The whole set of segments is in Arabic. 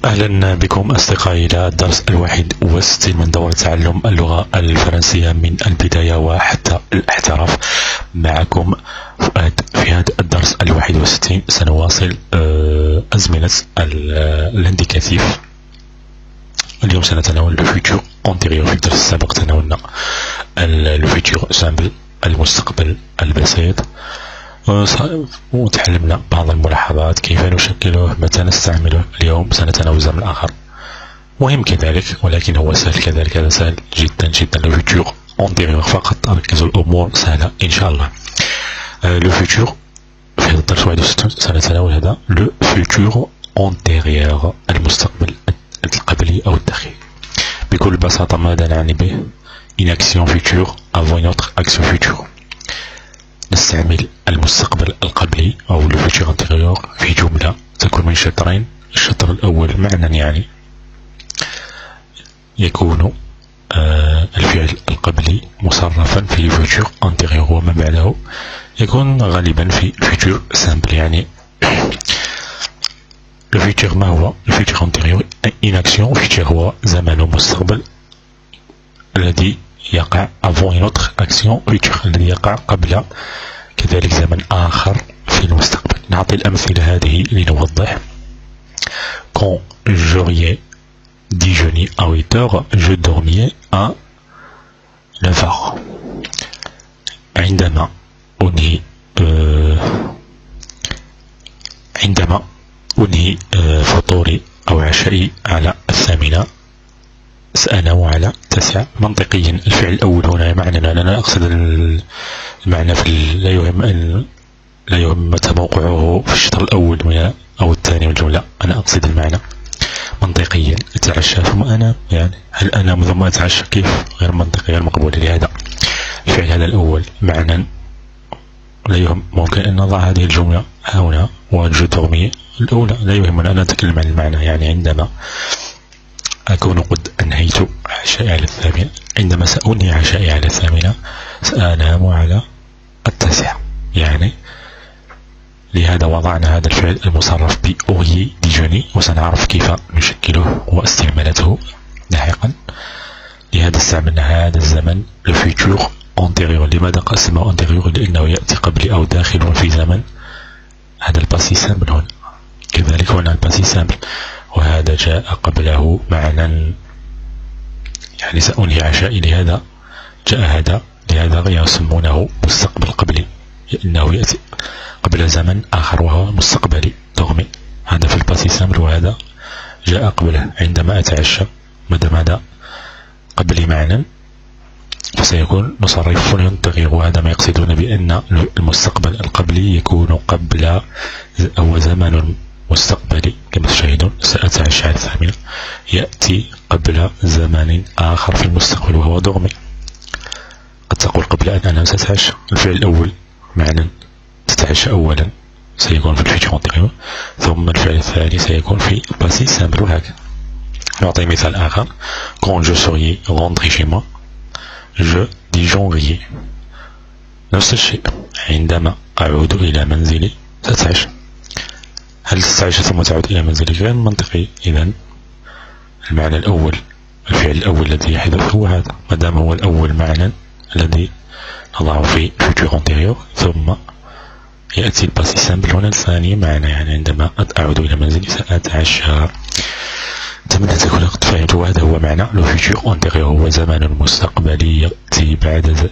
أهلا بكم أصدقائي إلى الدرس 61 من دورة تعلم اللغة الفرنسية من البداية وحتى الاحتراف. معكم فؤاد. في هذا الدرس 61 سنواصل أزمنة الانديكاتيف. اليوم سنتناول لو فيتور أونتيريور. في الدرس السابق تناولنا لو فيتور سامبل، المستقبل البسيط، وتعلمنا بعض الملاحظات، كيف نشكله، متى نستعمله. اليوم سنتناول الزمن الآخر مهم كذلك، ولكن هو سهل كذلك. هذا سهل جدا جدا. لو فيتور أونتيريور فقط، ركزوا الأمور سهلة إن شاء الله. لو فيتور في هذا الدرس 61 سنتناول هذا لو فيتور أونتيريور، المستقبل القبلي أو الداخلي. بكل بساطة ماذا نعني به؟ une action future avant une autre action future. نستعمل المستقبل القبلي أو لو فيتور أونتيريور في جملة تكون من شطرين. الشطر الأول معنى، يعني يكون الفعل القبلي مصرفا في لو فيتور أونتيريور، وما بعده يكون غالبا في فيتور سامبل. يعني لو فيتور ما هو؟ لو فيتور أونتيريور إن أكسيون. فيتور هو زمن مستقبل الذي يقع avant une autre action future، الذي يقع قبل كذلك زمن آخر في المستقبل. نعطي الأمثلة هذه لنوضح. Quand j'aurais déjeuné à 8 heures, je dormais à 9 heures. عندما أنهي فطوري أو عشائي على 8، سأنام على 9. منطقيا الفعل الأول هنا معنى، أنا أقصد المعنى في لا يهم متى موقعه في الشطر الأول أو الثاني من الجملة، أنا أقصد المعنى. منطقيا أتعشى ثم أنام، يعني هل أنام ثم أتعشى؟ كيف؟ غير منطقي، غير مقبول. لهذا الفعل هذا الأول معنى لا يهم. ممكن أن نضع هذه الجملة هنا وجو دوغمي الأولى، لا يهمنا أن نتكلم عن المعنى. يعني عندما أكون قد أنهيت عشائي على 8، عندما سأنهي عشائي على 8 سأنام على 9. يعني لهذا وضعنا هذا الفعل المصرف بأوغي ديجوني، وسنعرف كيف نشكله واستعمالته لاحقا. لهذا استعملنا هذا الزمن لو فيتور أونتيريور. لماذا قسمه أونتيريور؟ لأنه يأتي قبل أو داخل في زمن. هذا الباسي سامبل هنا، كذلك هنا الباسي سامبل، وهذا جاء قبله معنى، يعني سأنهي عشائي، لهذا جاء هذا. لهذا يسمونه مستقبل قبلي، لأنه يأتي قبل زمن آخر وهو مستقبلي دوغمي. هذا في الباسي سامبل، وهذا جاء قبله. عندما أتعشى ماذا قبلي معنى، فسيكون مصرف ينتغير. وهذا ما يقصدون بأن المستقبل القبلي يكون قبل أو زمن مستقبلي. كما تشاهدون سأتعشى على 8 يأتي قبل زمن آخر في المستقبل وهو دوغمي. قد تقول قبل أن أنام سأتعشى. الفعل الأول معنى تتعشى أولا سيكون في الفيتور أونتيريور، ثم الفعل الثاني سيكون في باسي سامبل، وهكذا. نعطي مثال آخر. Quand je serai rentré chez moi, je déjeunerai. نفس الشيء، عندما أعود إلى منزلي سأتعشى. هل تتعشى ثم تعود إلى منزلك؟ غير منطقي. إذن المعنى الأول، الفعل الأول الذي يحدث هو هذا، مادام هو الأول معنى الذي نضعه في فيتور أونتيريور، ثم يأتي الباسي سامبل هنا الثاني معنى، يعني عندما أعود إلى منزلي سأتعشى. أتمنى تكون قد فهمت. وهذا هو معنى لو فيتور أونتيريور، هو زمن مستقبلي يأتي بعد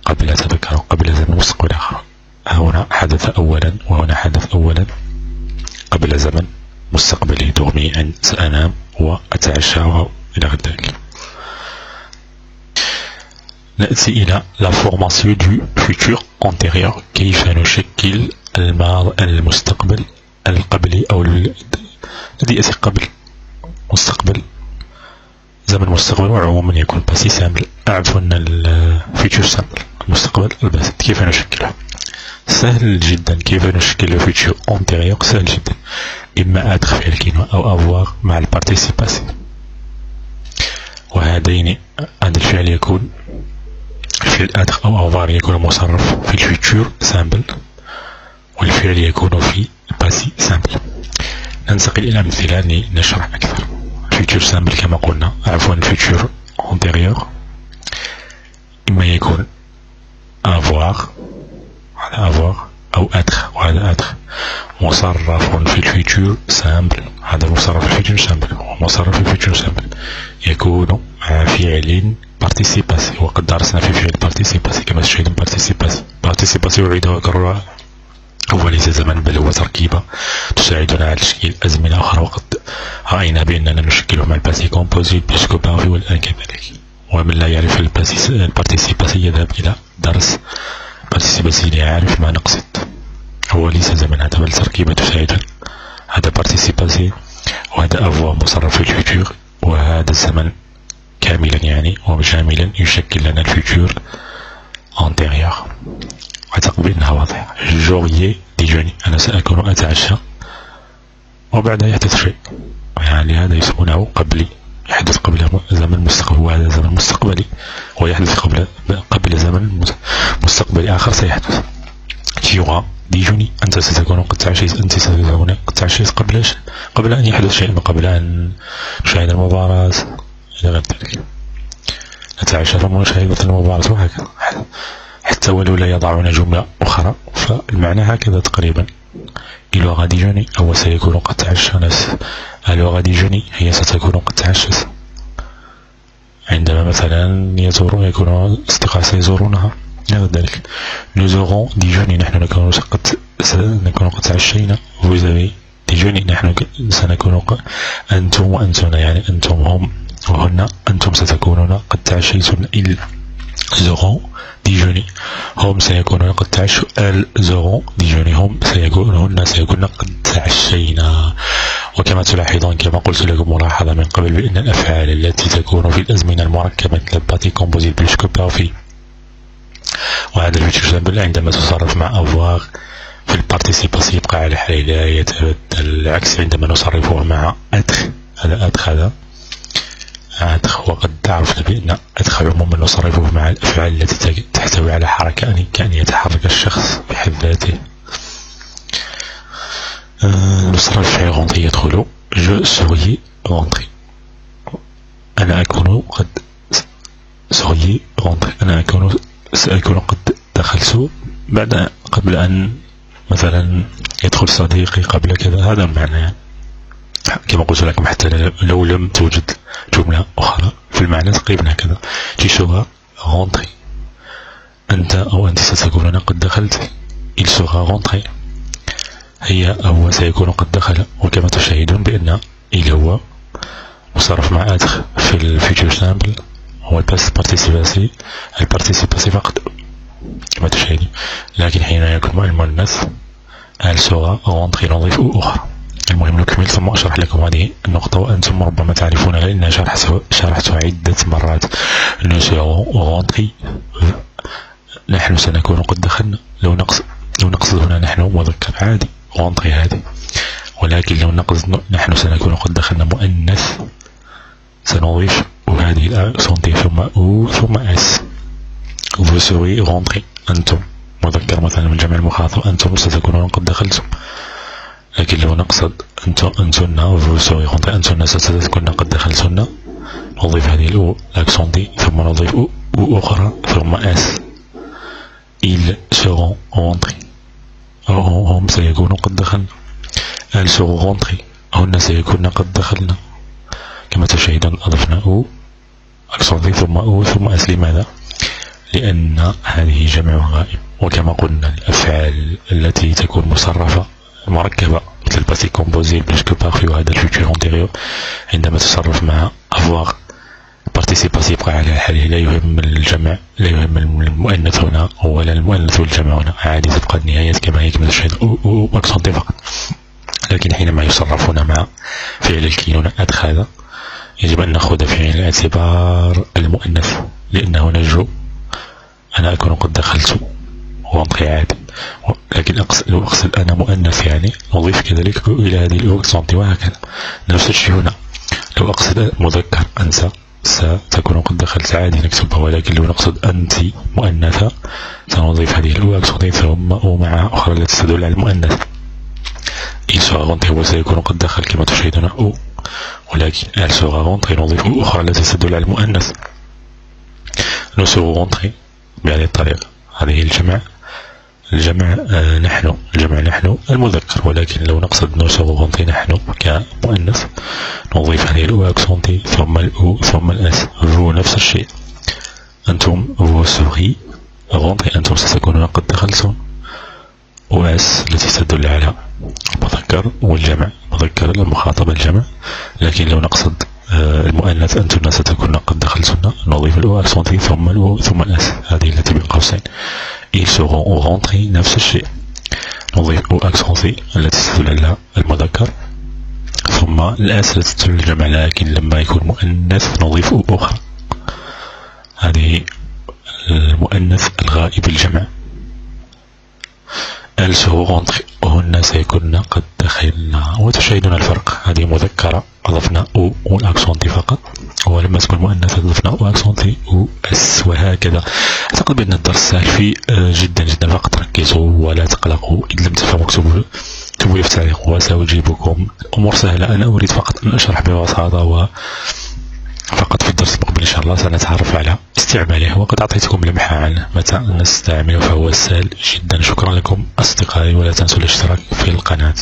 قبل تذكروا، قبل زمن مستقبل آخر. هنا حدث أولا وهنا حدث أولا قبل زمن مستقبلي دوغمي، أن سأنام وأتعشى إلى غير ذلك. نأتي إلى لا فورماسيون دو فيتور أونتيريور. كيف نشكل المستقبل القبلي أو الذي يأتي قبل مستقبل، زمن مستقبل، وعموما يكون باسي سامبل، عفوا الفيتور سامبل، المستقبل البسيط. كيف نشكله؟ سهل جدا. كيف نشكل فيتور أونتيريور؟ سهل جدا. إما أدخل فعل كينوا أو أفوار مع البارتيسيباسي، وهذا الفعل يكون الفعل أدخل أو أفوار يكون مصرف في الفيتور سامبل، والفعل يكون في الباسي سامبل. ننتقل إلى أمثلة لنشرح أكثر. future simple كما قلنا، عفوا future antérieur إما يكون avoir، هذا avoir، أو être، وهذا être. مصرف في الفيتشر سامبل، هذا مصرف في الفيتشر سامبل، ومصرف في الفيتشر سامبل يكون مع فعل بارتيسيباسي، وقد درسنا في فعل بارتيسيباسي كما تشاهدون. بارتيسيباسي أعيد وأكررها، هو ليس زمن بل هو تركيبة تساعدنا على تشكيل أزمنة أخرى، وقد رأينا بأننا نشكله مع الباسي كومبوزي بلوسكو بارفي، والآن كذلك. ومن لا يعرف البارتيسيباسي يذهب إلى درس بارتيسيباسي ليعرف ما نقصد. هو ليس زمن هذا بل تركيبة تساعدنا. هذا بارتيسيباسي، وهذا أفوا مصرف في الفيتشر، وهذا الزمن كاملا يعني وشاملا يشكل لنا الفيتشر أنتيريور. أعتقد بأنها واضحة. جوريي ديجوني، أنا سأكون أتعشى، وبعدها يحدث شيء، يعني هذا يسمونه قبلي، يحدث قبل زمن مستقبل، وهذا زمن مستقبلي، ويحدث قبل زمن مستقبلي آخر سيحدث. تيورا ديجوني، أنت ستكون قد تعشيت، أنت ستكون قد تعشيت قبل أن يحدث شيء، قبل أن نشاهد المباراة إلى غير ذلك. نتعشى ثم نشاهد المباراة، وهكذا. حتى ولو لا يضعون جملة أخرى فالمعنى هكذا تقريبا. إلو غادي جوني، هو سيكون قد تعشى. ناس ألو غادي جوني، هي ستكون قد تعشت. عندما مثلا يكون أصدقاء سيزورونها إلى ذلك. نزورون ديجوني، نحن نكون قد تعشينا. فوزافي ديجوني، نحن سنكون أنتم وأنتن، يعني أنتم هم وهن، أنتم ستكونون قد تعشيتن. إل زورون ديجوني، هم سيكونون قد تعشوا. زورون ديجوني، هن سيكون قد تعشينا. وكما تلاحظون كما قلت لكم ملاحظة من قبل بأن الأفعال التي تكون في الأزمنة المركبة مثل باتي كومبوزي بلوسكو بارفي وهذا الفيتشر سامبل عندما تصرف مع أفواغ في البارتيسيباسي يبقى على حاله لا يتبدل. العكس عندما نصرفه مع أدخ، هذا أدخ، هذا أدخ. وقد عرفنا بأن أدخ عموما نصرفه مع الأفعال التي تحتوي على حركة، كأن يتحرك الشخص بحد ذاته. نصرف فعل غونتري يدخل. جو سوري غونتري، أنا أكون قد سوري غونتري، أنا سأكون قد دخلت قبل أن مثلا يدخل صديقي قبل كذا. هذا المعنى يعني. كما قلت لكم حتى لو لم توجد جملة أخرى في المعنى تقريبا هكذا. tu seras rentré، أنت أو أنت ستكونون قد دخلت. il sera rentré، هي أو سيكون قد دخل. وكما تشاهدون بأن il هو مصرف مع أدخ في الفيتشر سامبل، هو البارتيسيباسي فقط كما تشاهدون. لكن حين يكون المؤنث elle sera rentré نضيف أخرى. المهم نكمل ثم أشرح لكم هذه النقطة، وأنتم ربما تعرفونها لأنها شرحتها عدة مرات. nous serons rentrés، نحن سنكون قد دخلنا. لو نقصد هنا نحن مذكر عادي rentré هذه، ولكن لو نقصد نحن سنكون قد دخلنا مؤنث سنضيف هذه الأكسنتي ثم اس. vous serez rentrés، أنتم مذكر مثلا من جمع المخاطب، أنتم ستكونون قد دخلتم. لكن لو نقصد أنتن vous serez rentrés، أنتن ستكون قد دخلتن، نضيف هذه الأكسنتي ثم نضيف أخرى ثم اس. ils seront rentrés، هم سيكونوا قد دخلنا. elles seront rentrées، هن سيكون قد دخلنا. كما تشاهدون أضفنا أكسنتي ثم اس. لماذا؟ لأن هذه جمع غائب. وكما قلنا الأفعال التي تكون مصرفة مركبة مثل الباسي كومبوزي بلوسكو بارفي وهذا الفيتشر أنتيريور عندما تصرف مع أفواغ بارتيسيباسي يبقى على حاله، لا يهم الجمع، لا يهم المؤنث هنا ولا المؤنث والجمع هنا، عادي تبقى النهايات كما هي كما تشاهد أكسنتي فقط. لكن حينما يصرفون مع فعل الكينونة أدخ، هذا يجب أن نأخذ في عين الاعتبار المؤنث، لأنه نجو أنا أكون قد دخلت وانطي عادي. لكن لو أقصد أنا مؤنث يعني نضيف كذلك إلى هذه الأكسنتي، وهكذا. نفس الشيء هنا. لو أقصد مذكر أنت ستكون قد دخلت عادي نكتبها، ولكن لو نقصد أنت مؤنثة سنضيف هذه الأكسنتي ثم مع أخرى التي تدل على المؤنث. il sera rentré وسيكون قد دخل كما تشاهدون أو، ولكن elle sera rentrée نضيف أخرى التي تدل على المؤنث. nous serons rentrés بهذه الطريقة. هذه الجمع نحن، الجمع نحن المذكر، ولكن لو نقصد nous serons rentrés نحن كمؤنث نضيف هذه الأو أكسنتي ثم الأو ثم الأس. vous نفس الشيء، أنتم vous serez rentrés، أنتم ستكونون قد دخلتم، وأس التي تدل على المذكر والجمع، مذكر المخاطب الجمع. لكن لو نقصد المؤنث أنتن ستكون قد دخلتن نضيف الأو أكسنتي ثم الأو ثم الأس، هذه التي بين قوسين. ils seront rentrés نفس الشيء، نضيف أو أكسنتي التي تدل على المذكر ثم الأس التي تدل على الجمع، لكن لما يكون مؤنث نضيف أو أخرى، هذه المؤنث الغائب الجمع. elles seront rentrées، وهن سيكون قد دخلنا. وتشاهدون الفرق، هذه مذكرة أضفنا أو والأكسنتي فقط، ولما تكون مؤنثة أضفنا أو أكسنتي و أس، وهكذا. أعتقد بأن الدرس سهل فيه جدا جدا، فقط ركزوا ولا تقلقوا. إن لم تفهموا اكتبوا لي في التعليق وسأجيبكم. الأمور سهلة، أنا أريد فقط أن أشرح ببساطة، فقط في الدرس المقبل إن شاء الله سنتعرف على استعماله، وقد أعطيتكم لمحة عنه متى نستعمله، فهو سهل جدا. شكرا لكم أصدقائي، ولا تنسوا الاشتراك في القناة.